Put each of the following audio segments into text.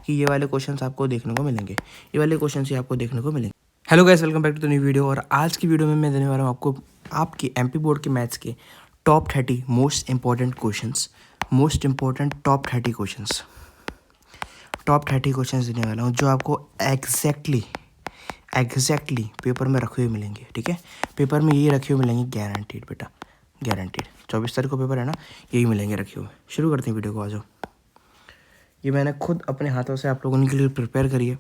कि ये वाले क्वेश्चंस आपको देखने को मिलेंगे, ये वाले क्वेश्चंस ही आपको देखने को मिलेंगे। Hello guys, welcome back to the new video. और आज की वीडियो में मैं देने वाला हूँ आपको आपकी एमपी बोर्ड के मैथ्स के top 30 most important questions, most important top 30 questions, top 30 questions देने वाला हूँ जो आपको एग्जैक्टली पेपर में रखे हुए मिलेंगे। ठीक है, पेपर में ये रखे हुए मिलेंगे, गारंटीड बेटा, गारंटीड। 24 तारीख को पेपर है ना, यही मिलेंगे रखे हुए। शुरू करते हैं वीडियो को, आ जाओ। ये मैंने खुद अपने हाथों से आप लोगों के लिए प्रिपेयर करी है,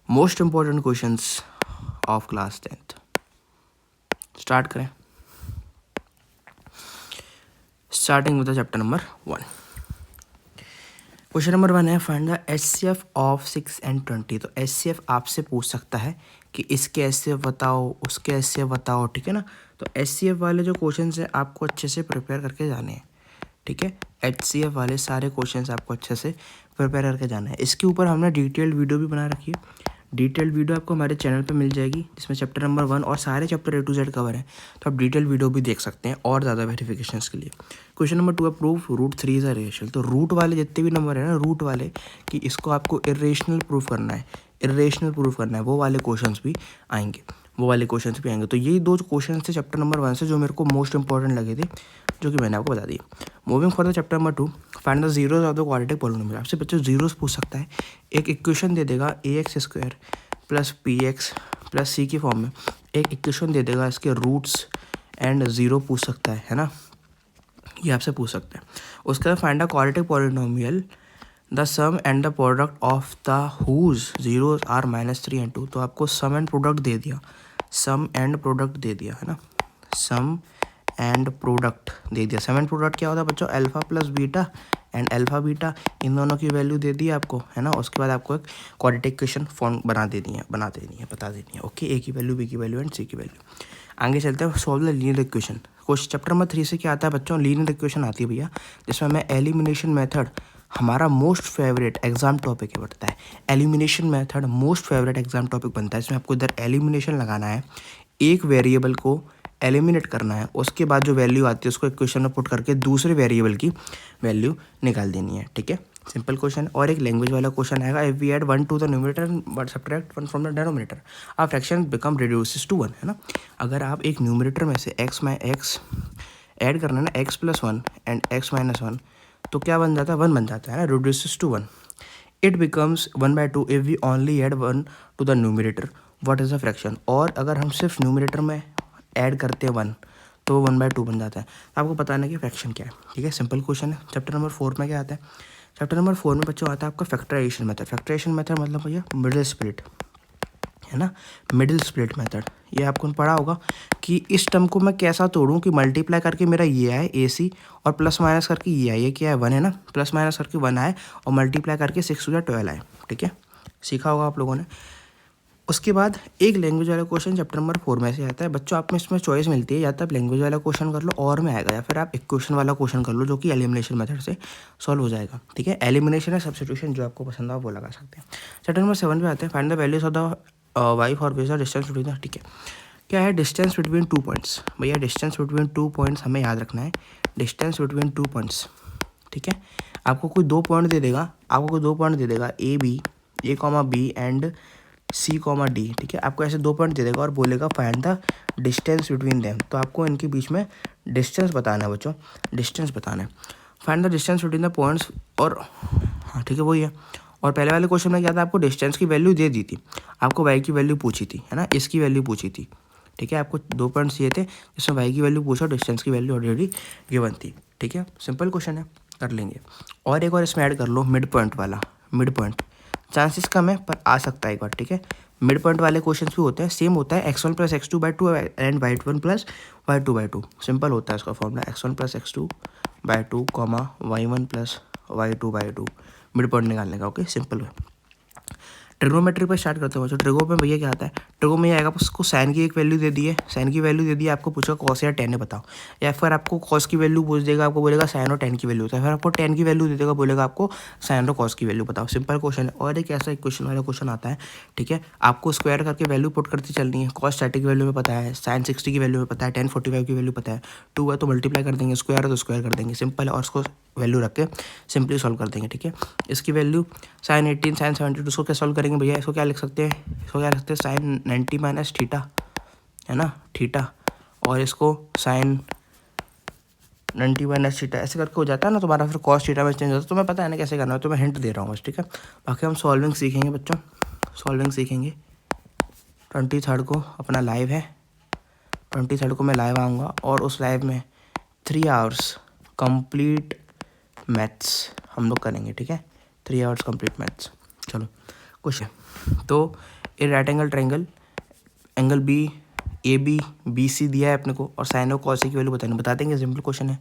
most important questions of class 10th। Start करें। Starting with the chapter number 1। Question number 1 है, find the HCF of 6 and 20। तो HCF आपसे पूछ सकता है कि इसके HCF बताओ, उसके HCF बताओ। ठीक है ना, तो HCF वाले जो क्वेश्चन है आपको अच्छे से प्रिपेयर करके जाने हैं। ठीक है, HCF वाले सारे क्वेश्चंस आपको अच्छे से प्रिपेयर करके जाना है। इसके ऊपर हमने डिटेल्ड वीडियो भी बना रखी है। डिटेल्ड वीडियो आपको हमारे चैनल पे मिल जाएगी, जिसमें चैप्टर नंबर 1 और सारे chapter A to Z cover है। तो आप डिटेल वीडियो भी देख सकते हैं और ज़्यादा वेरिफिकेशंस के लिए। क्वेश्चन नंबर 2 है, proof root 3 is irrational. तो रूट वाले जितने भी नंबर है ना, रूट वाले कि इसको आपको इरेशनल प्रूफ करना है, इरेशनल प्रूफ करना है, वो वाले क्वेश्चंस भी आएंगे, वो वाले क्वेश्चंस भी आएंगे। तो यही दो क्वेश्चन थे चैप्टर नंबर 1 से जो मेरे को मोस्ट इंपॉर्टेंट लगे थे, जो कि मैंने आपको बता दी। Moving for the chapter number 2, find the zeros of the quadratic polynomial. आपसे बच्चों जीरोस पूछ सकता है। एक इक्वेशन दे देगा ax² प्लस px प्लस सी की फॉर्म में, एक इक्वेशन दे देगा, इसके रूट्स एंड ज़ीरो पूछ सकता है ना, ये आपसे पूछ सकता है। उसके बाद find the quadratic polynomial the sum and the product of the whose zeroes are -3 and 2। तो आपको सम एंड प्रोडक्ट दे दिया, सम एंड प्रोडक्ट दे दिया है ना, सम एंड प्रोडक्ट दे दिया। सम एंड प्रोडक्ट क्या होता है बच्चों, alpha plus beta and alpha beta, इन दोनों की वैल्यू दे दी आपको है ना। उसके बाद आपको एक क्वाड्रेटिक इक्वेशन फॉर्म बता देनी है। ओके, ए की वैल्यू, बी की वैल्यू एंड सी की वैल्यू। आगे चलते हैं, solve the linear equation. Question chapter number 3 से क्या आता है बच्चों, लीनियर इक्वेशन आती है भैया, जिसमें हमें एलिमिनेशन मेथड, हमारा मोस्ट फेवरेट एग्जाम टॉपिक है, बढ़ता है elimination method, most favourite exam topic बनता है। इसमें आपको इधर एलिमिनेशन लगाना है, एक वेरिएबल को एलिमिनेट करना है, उसके बाद जो वैल्यू आती है उसको इक्वेशन में पुट करके दूसरे वेरिएबल की वैल्यू निकाल देनी है। ठीक है, सिंपल क्वेश्चन। और एक लैंग्वेज वाला क्वेश्चन आएगा, if we add 1 to the numerator but subtract 1 from the denominator a fraction become reduces to 1, है ना। अगर आप एक न्यूमरेटर में से x ऐड करना है ना, x + 1 एंड x - 1, तो क्या बन जाता है, 1 बन जाता है ना, reduces to 1। It becomes 1/2 if we only add 1 to the numerator, what is the fraction. और अगर हम सिर्फ न्यूमरेटर में ऐड करते हैं 1, तो वो 1/2 बन जाता है। तो आपको बताना है कि फ्रैक्शन क्या है। ठीक है, सिंपल क्वेश्चन है। चैप्टर नंबर 4 में क्या आता है, चैप्टर नंबर 4 में बच्चों आता है आपका फैक्टराइजेशन मेथड। फैक्टराइजेशन मेथड मतलब भैया मिडिल स्प्लिट, है ना, मिडिल स्प्लिट मेथड। ये आपको पढ़ा होगा कि इस टर्म को मैं कैसा तोड़ूं कि मल्टीप्लाई करके मेरा ये आए AC, और प्लस माइनस करके ये आए, ये क्या है 1 है ना, प्लस माइनस करके 1 आए और मल्टीप्लाई करके 6 या 12 आए। ठीक है, सीखा होगा आप लोगों ने। उसके बाद एक लैंग्वेज वाला क्वेश्चन चैप्टर नंबर 4 में से आता है बच्चों। आप में इसमें चॉइस मिलती है, या तो आप लैंग्वेज वाला क्वेश्चन कर लो और में आएगा, या फिर आप इक्वेशन वाला क्वेश्चन कर लो जो कि एलिमिनेशन मेथड से सॉल्व हो जाएगा। ठीक है, एलिमिनेशन है सब्स्टिट्यूशन, जो आपको पसंद हो वो लगा सकते हैं। चैप्टर नंबर 7 पे आते हैं, find the values of the Y for base distance between the. ठीक है, क्या है डिस्टेंस बिटवीन 2 पॉइंट्स। भैया डिस्टेंस बिटवीन 2 पॉइंट्स हमें याद रखना है, डिस्टेंस बिटवीन 2 पॉइंट्स। ठीक है, आपको कोई 2 पॉइंट दे देगा, A, एंड C, D। ठीक है, आपको ऐसे 2 पॉइंट दे देगा और बोलेगा find the distance between them. तो आपको इनके बीच में डिस्टेंस बताना है बच्चों, डिस्टेंस बताना है। Find the distance between the points, और हाँ ठीक है वही है। और पहले वाले क्वेश्चन में क्या था, आपको डिस्टेंस की वैल्यू दे दी थी, आपको y की वैल्यू पूछी थी, है ना, इसकी वैल्यू पूछी थी। ठीक है, आपको 2 पॉइंट्स ये थे जिसमें y की वैल्यू पूछा, डिस्टेंस की वैल्यू ऑलरेडी गिवन थी। ठीक है, सिंपल क्वेश्चन है, कर लेंगे। और एक और इसमें ऐड कर लो मिड पॉइंट वाला, मिड पॉइंट चांसेस कम है पर आ सकता है एक बार। ठीक है, मिड पॉइंट वाले क्वेश्चन भी होते हैं, सेम होता है x1 + x2/2 and y1 + y2/2। Simple होता है इसका formula, x1 + x2/2, y1 + y2/2, mid point निकालने का। ओके, सिंपल है। ट्रिगोमेट्री पर स्टार्ट करते हो बच्चों। ट्रिगो में भैया क्या आता है, ट्रिगो में आएगा उसको साइन की एक वैल्यू दे दी है, साइन की वैल्यू दे दी है, आपको पूछा कॉस या टेन है बताओ, या फिर आपको कॉस की वैल्यू पूछ देगा, आपको बोलेगा साइन और टेन की वैल्यू होता है, फिर आपको टेन की वैल्यू दे देगा, बोलेगा आपको साइन और कॉस की वैल्यू बताओ। सिंपल क्वेश्चन है। और एक ऐसा इक्वेशन वाला क्वेश्चन आता है, ठीक है, आपको स्क्वायर करके वैल्यू पुट करती चलनी है। कॉस 30 की वैल्यू में पता है, साइन 60 की वैल्यू में पता है, टेन 45 की वैल्यू पता है, 2 है तो मल्टीप्लाई कर देंगे, स्क्वायर है तो स्क्वायर कर देंगे, सिंपल है। और उसको वैल्यू रख के सिंपली सॉल्व कर देंगे, ठीक है। इसकी वैल्यू साइन 18 साइन 72, उसको क्या सॉल्व करेंगे भैया, इसको क्या लिख सकते हैं, इसको क्या लिख सकते हैं, साइन 90 माइनस थीटा, है ना, थीटा, और इसको साइन 90 माइनस थीटा ऐसे करके हो जाता है ना तुम्हारा, फिर कॉस थीटा में चेंज होता है। तुम्हें पता है ना कैसे करना है, तो मैं हिंट दे रहा हूँ बस, ठीक है। बाकी हम सॉल्विंग सीखेंगे बच्चों, सॉल्विंग सीखेंगे। 23 को अपना लाइव है, 23 को मैं लाइव आऊँगा, और उस लाइव में 3 आवर्स कंप्लीट मैथ्स हम लोग करेंगे, ठीक है, 3 आवर्स कंप्लीट मैथ्स। चलो क्वेश्चन, तो a right angle triangle, angle B A B B C दिया है अपने को, और साइन और कॉस की वैल्यू बता देंगे। सिंपल क्वेश्चन है,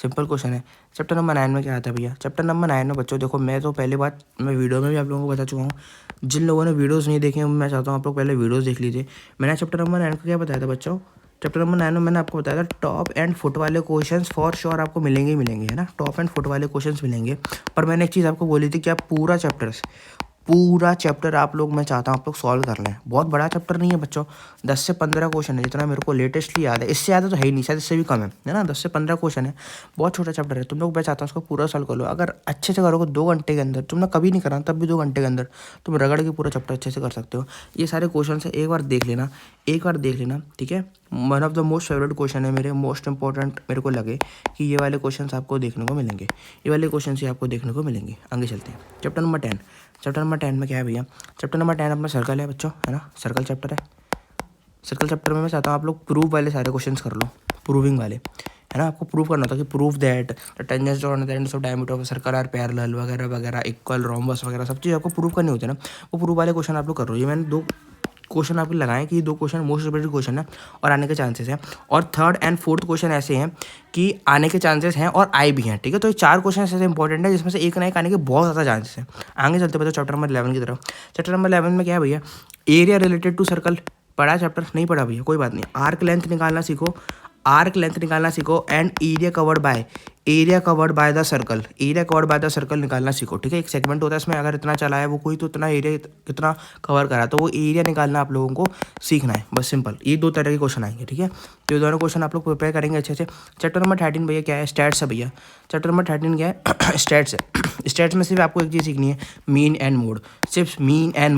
सिंपल क्वेश्चन है। चैप्टर नंबर 9 में क्या आता है भैया, चैप्टर नंबर 9 में बच्चों देखो, मैं तो पहली बात मैं वीडियो में भी आप लोगों को बता चुका हूँ, जिन लोगों ने वीडियोज़ नहीं देखे मैं चाहता हूँ आप लोग पहले वीडियोज़ देख लीजिए। मैंने चैप्टर नंबर 9 को क्या बताया था बच्चों, चैप्टर नंबर 9 में मैंने आपको बताया था टॉप एंड फुट वाले क्वेश्चंस फॉर श्योर आपको मिलेंगे ही मिलेंगे, है ना, टॉप एंड फुट वाले क्वेश्चंस मिलेंगे। पर मैंने एक चीज़ आपको बोली थी कि आप पूरा चैप्टर आप लोग, मैं चाहता हूँ आप लोग सॉल्व कर लें। बहुत बड़ा चैप्टर नहीं है बच्चों, 10 से 15 क्वेश्चन है, जितना मेरे को लेटेस्टली याद है, इससे ज़्यादा तो है ही नहीं, शायद इससे भी कम है ना, 10 से 15 क्वेश्चन है, बहुत छोटा चैप्टर है। तुम लोग, मैं चाहता हूँ उसको पूरा सॉल्व कर लो। अगर अच्छे से करोगे 2 घंटे के अंदर, तुमने कभी नहीं करा तब भी 2 घंटे के अंदर तुम रगड़ के पूरा चैप्टर अच्छे से कर सकते हो। ये सारे क्वेश्चन है, एक बार देख लेना, एक बार देख लेना, ठीक है। One of the most favourite question है मेरे, मोस्ट इंपॉर्टेंट मेरे को लगे कि ये वाले क्वेश्चन आपको देखने को मिलेंगे, ये वाले क्वेश्चन ही आपको देखने को मिलेंगे। आगे चलते हैं, चैप्टर नंबर 10। चैप्टर नंबर 10 में क्या है भैया, चैप्टर नंबर 10 अपना सर्कल है बच्चों, है ना, सर्कल चैप्टर है। सर्कल चैप्टर में मैं चाहता हूँ आप लोग प्रूफ वाले सारे क्वेश्चंस कर लो, प्रूविंग वाले, है ना, आपको प्रूफ करना था कि proof that the tangents on the ends of diameter of a circle are parallel वगैरह वगैरह, इक्वल, रोम्बस वगैरह सब चीज़ आपको प्रूफ करनी होती है ना, वो प्रूफ वाले क्वेश्चन आप लोग कर रहे हो। ये मैंने 2 क्वेश्चन आपको लगाए कि 2 क्वेश्चन मोस्ट रिपीटेड क्वेश्चन है और आने के चांसेस हैं, और 3rd एंड 4th क्वेश्चन ऐसे हैं कि आने के चांसेस हैं और आए भी हैं, ठीक है। तो ये 4 क्वेश्चन ऐसे इंपॉर्टेंट है जिसमें से एक ना एक आने के बहुत ज़्यादा चांसेस हैं। आगे चलते बच्चों चैप्टर नंबर 11 की तरफ। चैप्टर नंबर 11 में क्या है भैया, एरिया रिलेटेड टू सर्कल। पढ़ा चैप्टर, नहीं पढ़ा भैया कोई बात नहीं, आर्क लेंथ निकालना सीखो, आर्क लेंथ निकालना सीखो, and area covered by the circle, area covered by the circle निकालना सीखो, ठीक है। एक सेगमेंट होता है इसमें, अगर इतना चला है वो कोई, तो इतना एरिया कितना कवर करा, तो वो एरिया निकालना आप लोगों को सीखना है, बस सिंपल। ये 2 तरह के क्वेश्चन आएंगे, ठीक है। तो ये दोनों क्वेश्चन आप लोग प्रिपेयर करेंगे अच्छे से। चैप्टर नंबर 13 भैया क्या है, स्टैट्स है भैया। चैप्टर नंबर 13 क्या है, स्टैट्स है। स्टैट्स में सिर्फ आपको एक चीज़ सीखनी है, मीन एंड मोड, सिर्फ मीन एंड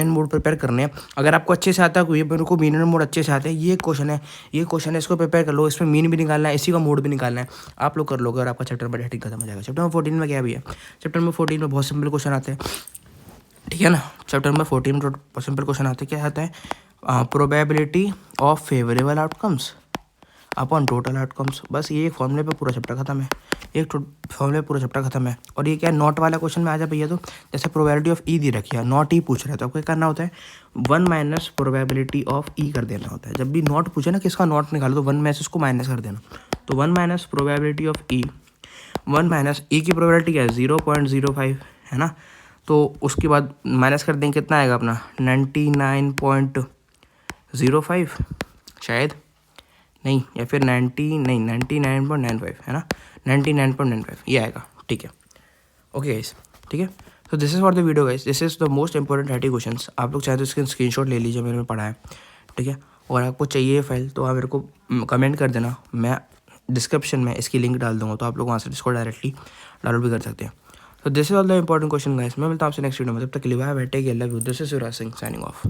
मोड प्रिपेयर करने हैं। अगर आपको अच्छे से आता है, मेरे को मीन एंड मोड अच्छे से आते हैं, ये क्वेश्चन है, इसको प्रिपेयर कर लो। इसमें मीन भी निकालना है, इसी का मोड भी निकालना है, आप लोग कर लोगे और आपका चैप्टर नंबर 13 खत्म हो जाएगा। चैप्टर नंबर 14 में क्या है भैया, चैप्टर नंबर 14 में बहुत सिंपल क्वेश्चन आते हैं, ठीक है ना। चैप्टर नंबर 14 में सिंपल क्वेश्चन आते हैं, क्या आता है, probability of favourable outcomes upon total outcomes. बस ये एक फॉर्मूले पे पूरा चैप्टर खत्म है, एक फॉर्मूले पूरा चैप्टर खत्म है। और ये क्या, नॉट वाला क्वेश्चन में आ जाए भैया, तो जैसे प्रोबेबिलिटी ऑफ ई दी रखी है, नॉट ई पूछ रहे हैं, तो आपको क्या करना होता है, 1 माइनस प्रोबेबिलिटी ऑफ ई कर देना होता है। जब भी नॉट पूछे ना, किसका नॉट निकालो, तो 1 में से उसको माइनस कर देना, तो 1 minus probability of E, 1 minus E की प्रोबेबिलिटी क्या है, 0.05, है ना। तो उसके बाद माइनस कर देंगे, कितना आएगा अपना 99.05 शायद, नहीं, या फिर 99.95, है ना, 99.95 ये आएगा, ठीक है। ओके गाइस, ठीक है। तो this is for the video guys, this is the most important 30 questions. आप लोग चाहे तो इसके स्क्रीनशॉट ले लीजिए, मेरे में पढ़ा है, ठीक है। और आपको चाहिए फाइल तो आप मेरे को कमेंट कर देना, मैं डिस्क्रिप्शन में इसकी लिंक डाल दूँगा, तो आप लोग वहाँ से इसको डायरेक्टली डाउनलोड भी कर सकते हैं। तो this is all the important question guys. मैं मिलता हूँ आपसे नेक्स्ट वीडियो में, तब तक के लिए bye bye, take care, love you, this is Yuvraj Singh signing of.